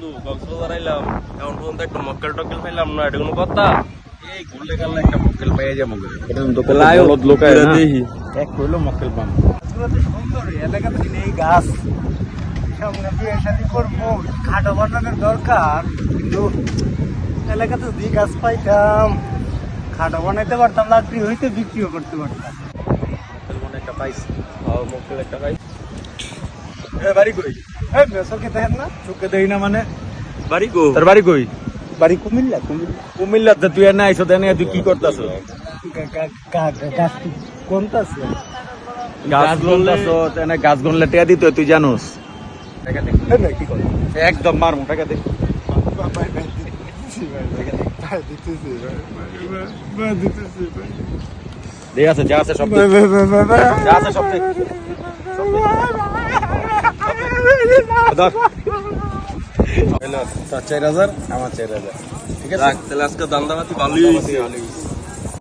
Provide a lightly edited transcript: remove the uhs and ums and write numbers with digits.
বন্ধু কক্সবাজার আইলাম, এখন পর্যন্ত একটা মক্কেল টক্কেল পাইলাম না, এটা কোনো কথা? এই ঘুরলে গেলে একটা মক্কেল পাইয়া যাবো দেখি এক হইলো মক্কেল পাম। সুন্দর এলাকাতে এই গাছ সামনে বিয়ে শাদী করবো, খাটো বানানোর দরকার, কিন্তু এলাকাতে যদি গাছ পাইতাম খাটো বানাইতে পারতাম, লাকড়ি হইতে বিক্রিও করতে পারতাম। একটা পাইছি। মক্কেল একটা পাই। বাড়ি কই? চোখে দেখেন না? চোখে দেই না মানে? বাড়ি কো? তোর বাড়ি কই? বাড়ি কুমিল্লা। কুমিল্লা কুমিল্লাতে তুই এনে আইছো, এনে তুই কি করতেছ? গাছ কোনটা আছে? গাছ গুনতাছ, এনে গাছ গুনলে টিয়া দিত তুই জানোস? কি করে একদম মার মুটাকে দে। দে আছে যা আছে সব দে। যা আছে সব দে। ধর। হ্যালো, 4000 আমার 4000। ঠিক আছে? তাহলে আজকে দান্দাবাতি ভালোই হয়েছে।